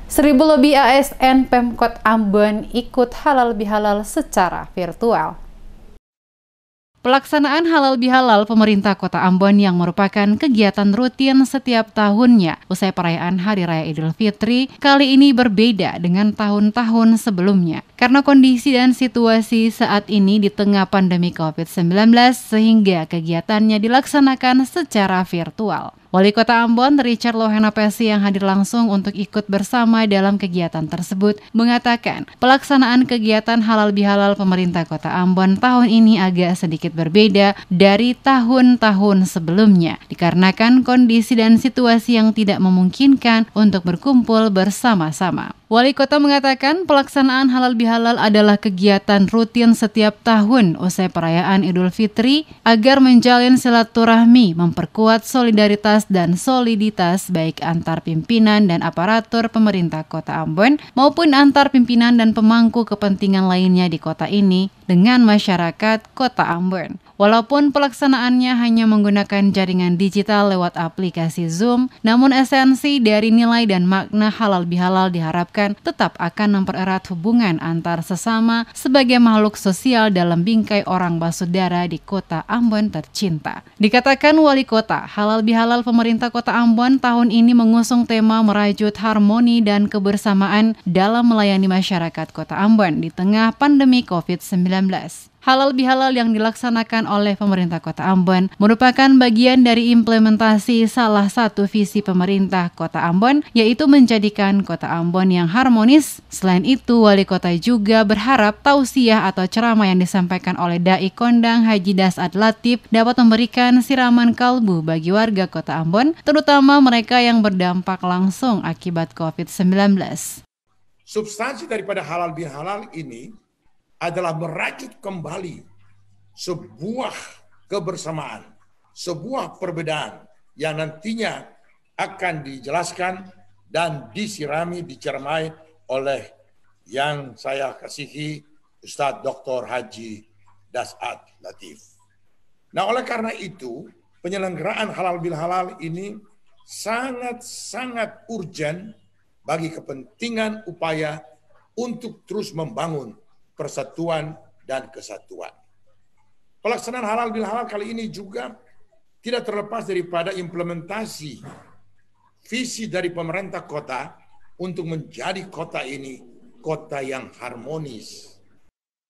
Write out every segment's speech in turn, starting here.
1000 lebih ASN Pemkot Ambon ikut halal bihalal secara virtual. Pelaksanaan halal bihalal pemerintah Kota Ambon yang merupakan kegiatan rutin setiap tahunnya usai perayaan Hari Raya Idul Fitri kali ini berbeda dengan tahun-tahun sebelumnya. Karena kondisi dan situasi saat ini di tengah pandemi COVID-19 sehingga kegiatannya dilaksanakan secara virtual. Wali Kota Ambon, Richard Lohenapesi yang hadir langsung untuk ikut bersama dalam kegiatan tersebut, mengatakan pelaksanaan kegiatan halal bihalal pemerintah Kota Ambon tahun ini agak sedikit berbeda dari tahun-tahun sebelumnya, dikarenakan kondisi dan situasi yang tidak memungkinkan untuk berkumpul bersama-sama. Wali Kota mengatakan pelaksanaan halal bihalal adalah kegiatan rutin setiap tahun usai perayaan Idul Fitri agar menjalin silaturahmi, memperkuat solidaritas dan soliditas baik antar pimpinan dan aparatur pemerintah Kota Ambon maupun antar pimpinan dan pemangku kepentingan lainnya di kota ini dengan masyarakat Kota Ambon. Walaupun pelaksanaannya hanya menggunakan jaringan digital lewat aplikasi Zoom, namun esensi dari nilai dan makna halal bihalal diharapkan tetap akan mempererat hubungan antar sesama sebagai makhluk sosial dalam bingkai orang basudara di Kota Ambon tercinta. Dikatakan Wali Kota, halal bihalal pemerintah Kota Ambon tahun ini mengusung tema merajut harmoni dan kebersamaan dalam melayani masyarakat Kota Ambon di tengah pandemi COVID-19. Halal bihalal yang dilaksanakan oleh pemerintah Kota Ambon merupakan bagian dari implementasi salah satu visi pemerintah Kota Ambon, yaitu menjadikan Kota Ambon yang harmonis. Selain itu, Wali Kota juga berharap tausiah atau ceramah yang disampaikan oleh Dai Kondang Haji Das'ad Latif dapat memberikan siraman kalbu bagi warga Kota Ambon, terutama mereka yang berdampak langsung akibat COVID-19. Substansi daripada halal bihalal ini adalah merajut kembali sebuah kebersamaan, sebuah perbedaan yang nantinya akan dijelaskan dan disirami, dicermai oleh yang saya kasihi Ustadz Dr. Haji Das'ad Latif. Nah, oleh karena itu, penyelenggaraan halal bihalal ini sangat-sangat urgen bagi kepentingan upaya untuk terus membangun persatuan dan kesatuan. Pelaksanaan halal bihalal kali ini juga tidak terlepas daripada implementasi visi dari pemerintah kota untuk menjadi kota ini kota yang harmonis.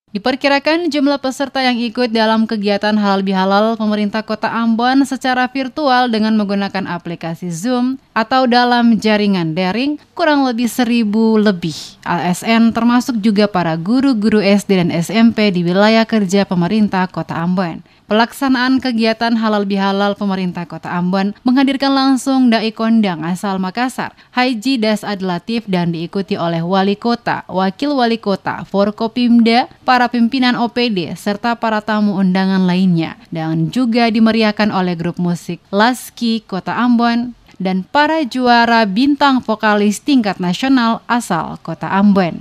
Diperkirakan jumlah peserta yang ikut dalam kegiatan halal bihalal pemerintah Kota Ambon secara virtual dengan menggunakan aplikasi Zoom atau dalam jaringan daring kurang lebih 1000 lebih ASN, termasuk juga para guru-guru SD dan SMP di wilayah kerja pemerintah Kota Ambon. Pelaksanaan kegiatan halal bihalal pemerintah Kota Ambon menghadirkan langsung Dai Kondang asal Makassar, Haji Das'ad Latif, dan diikuti oleh Wali Kota, Wakil Wali Kota, Forkopimda, para pimpinan OPD, serta para tamu undangan lainnya, dan juga dimeriahkan oleh grup musik Laski Kota Ambon dan para juara bintang vokalis tingkat nasional asal Kota Ambon.